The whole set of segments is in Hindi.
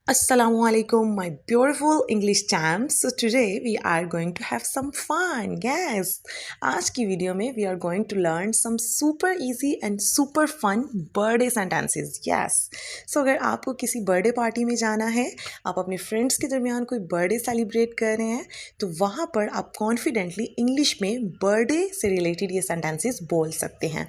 Assalamualaikum, my beautiful English champs. So today we are going to have some fun. Yes, आज की वीडियो में we are going to learn some super easy and super fun birthday sentences. Yes. So अगर आपको किसी बर्थडे पार्टी में जाना है, आप अपने फ्रेंड्स के दरमियान कोई बर्थडे सेलिब्रेट कर रहे हैं, तो वहाँ पर आप कॉन्फिडेंटली इंग्लिश में बर्थडे से रिलेटेड ये सेंटेंसेस बोल सकते हैं.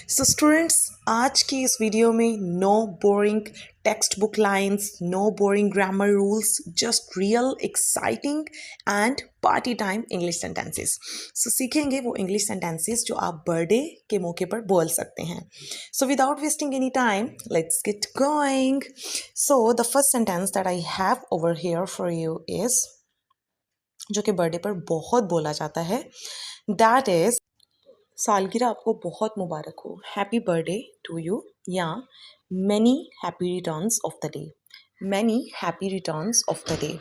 सो स्टूडेंट्स, आज की इस वीडियो में no boring text book lines, no boring grammar rules, just real exciting and party time English sentences. So सीखेंगे वो इंग्लिश सेंटेंसेस जो आप बर्थडे के मौके पर बोल सकते हैं. So without wasting any time, let's get going. So the first sentence that I have over here for you is, जो कि बर्थडे पर बहुत बोला जाता है, दैट इज सालगिरह आपको बहुत मुबारक हो, हैप्पी बर्थडे टू यू, या many happy returns of the day, many happy returns of the day.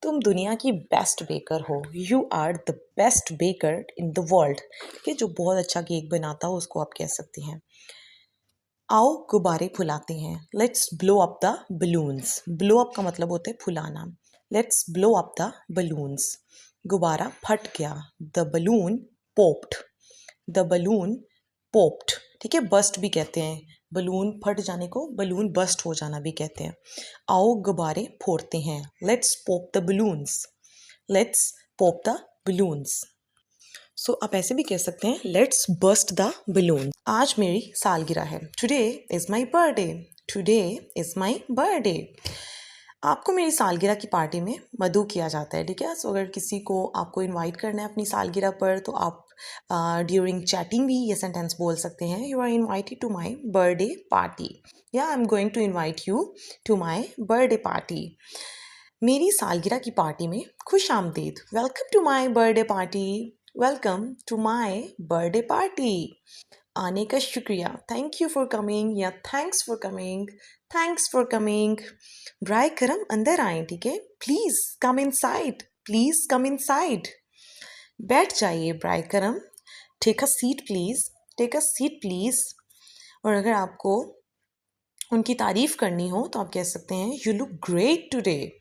तुम दुनिया की बेस्ट बेकर हो, you are the best baker in the world. कि जो बहुत अच्छा केक बनाता हो उसको आप कह सकते हैं. आओ गुब्बारे फुलाते हैं, let's blow up the balloons. Blow up का मतलब होता है फुलाना. Let's blow up the balloons. गुब्बारा फट गया, the balloon popped, the balloon popped. ठीक है, बस्ट भी कहते हैं, बलून फट जाने को बलून बस्ट हो जाना भी कहते हैं. आओ गुब्बारे फोड़ते हैं, let's pop the balloons, let's pop the balloons. So आप ऐसे भी कह सकते हैं, लेट्स बस्ट द बलून. आज मेरी सालगिरह है, today is my birthday, today is my birthday. आपको मेरी सालगिरह की पार्टी में मदऊ किया जाता है. ठीक है, सो अगर किसी को आपको इनवाइट करना है अपनी सालगिरह पर, तो आप ड्यूरिंग चैटिंग भी ये सेंटेंस बोल सकते हैं, you are invited to my birthday party, या I am going to invite you to my birthday party. मेरी सालगिरह की पार्टी में खुश आमदीद, welcome to my birthday party, welcome to my birthday party. आने का शुक्रिया, थैंक यू फॉर कमिंग, या thanks for coming, thanks for coming. ब्राय करम अंदर आए, ठीक है, please come inside, please come inside. बैठ जाइए ब्राय करम, take a seat please, take a seat please. और अगर आपको उनकी तारीफ़ करनी हो तो आप कह सकते हैं, you look great today,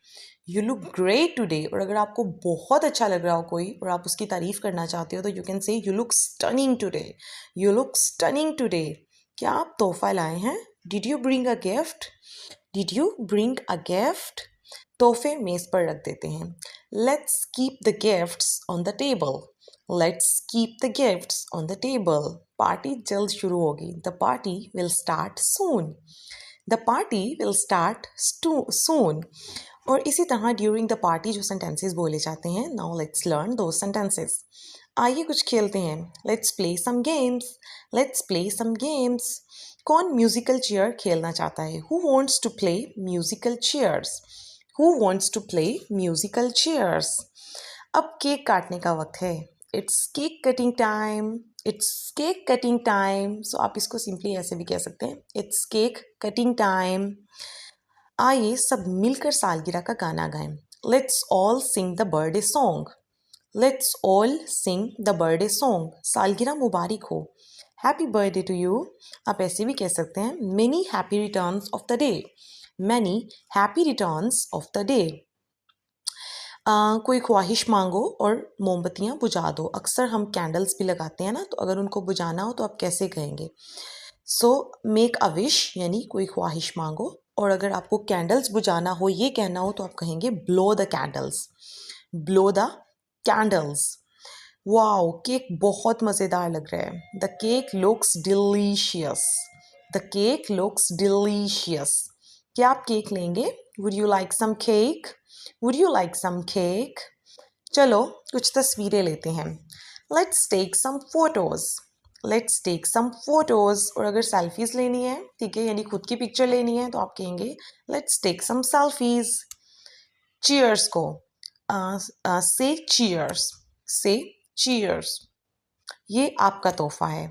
you look great today. और अगर आपको बहुत अच्छा लग रहा हो कोई और आप उसकी तारीफ़ करना चाहते हो, तो you can say you look stunning today, you look stunning today. क्या आप तोहफा लाए हैं? Did you bring a gift, did you bring a gift. तोहफे मेज़ पर रख देते हैं. Let's keep the gifts on the table, let's keep the gifts on the table. Party जल्द शुरू होगी, the party will start soon, the party will start सून. और इसी तरह ड्यूरिंग द पार्टी जो सेंटेंसेस बोले जाते हैं. नाउ लेट्स लर्न दो सेंटेंसेस. आइए कुछ खेलते हैं, let's play some games, let's play some games. कौन म्यूजिकल चेयर खेलना चाहता है? Who wants to play musical chairs, who wants to play musical chairs. अब केक काटने का वक्त है, it's cake cutting time, it's cake cutting time. So आप इसको सिंपली ऐसे भी कह सकते हैं, इट्स केक कटिंग टाइम. आइए सब मिलकर सालगिरह का गाना गाएं, let's all sing the birthday song, let's all sing the birthday song. सालगिरह मुबारक हो, हैप्पी बर्थडे टू यू. आप ऐसे भी कह सकते हैं, many happy returns of the day, many happy returns of the day. कोई ख्वाहिश मांगो और मोमबत्तियाँ बुझा दो. अक्सर हम कैंडल्स भी लगाते हैं ना, तो अगर उनको बुझाना हो तो आप कैसे कहेंगे? सो मेक अ विश, यानी कोई ख्वाहिश मांगो. और अगर आपको कैंडल्स बुझाना हो, ये कहना हो, तो आप कहेंगे blow the candles, blow the candles. Wow, cake बहुत मज़ेदार लग रहा है. The cake looks delicious, the cake looks delicious. क्या आप केक लेंगे? Would you like some cake, would you like some cake. चलो कुछ तस्वीरें लेते हैं, let's take some photos, let's take some photos. और अगर सेल्फीज़ लेनी है, ठीक है, यानी खुद की पिक्चर लेनी है, तो आप कहेंगे let's take some selfies. Cheers को से चीयर्स, से चीयर्स. ये आपका तोहफा है,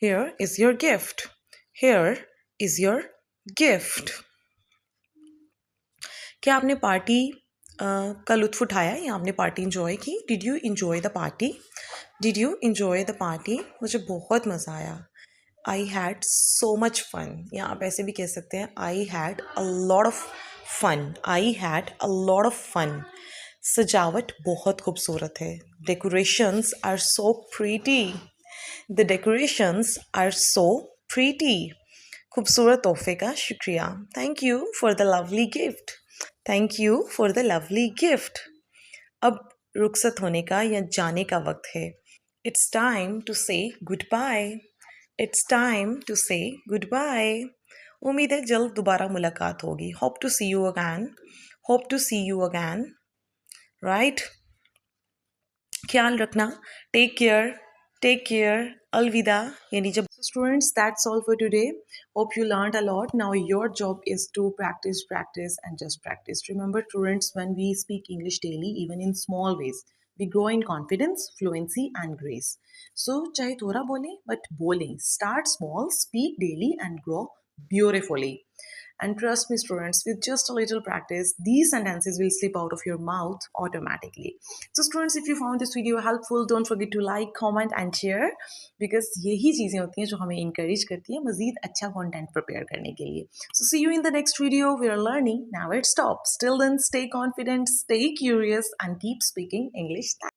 here is your gift, here is your gift. क्या आपने पार्टी का लुत्फ़ उठाया, या आपने पार्टी इंजॉय की? Did you enjoy the party, did you enjoy the party. मुझे बहुत मज़ा आया, I had so much fun. या आप ऐसे भी कह सकते हैं, I had a lot of fun, I had a lot of fun. सजावट बहुत खूबसूरत है। Decorations are so pretty. The decorations are so pretty. खूबसूरत तोहफे का शुक्रिया। Thank you for the lovely gift. Thank you for the lovely gift. अब रुखसत होने का या जाने का वक्त है। It's time to say goodbye. It's time to say goodbye. उम्मीद है जल्द दोबारा मुलाकात होगी। Hope to see you again. Hope to see you again. Right. ख्याल रखना। Take care. Take care. अलविदा। यानी जब students that's all for today. Hope you learned a lot. Now your job is to practice, practice, and just practice. Remember, students, when we speak English daily, even in small ways, we grow in confidence, fluency, and grace. So, चाहे थोड़ा बोलें, but बोलें. Start small, speak daily, and grow beautifully. And trust me, students, with just a little practice, these sentences will slip out of your mouth automatically. So, students, if you found this video helpful, don't forget to like, comment, and share, because यही चीज़ें होती हैं जो हमें encourage करती हैं मज़ीद अच्छा content prepare करने के लिए. So, see you in the next video. We are learning. Now it stops. Till then, stay confident, stay curious, and keep speaking English.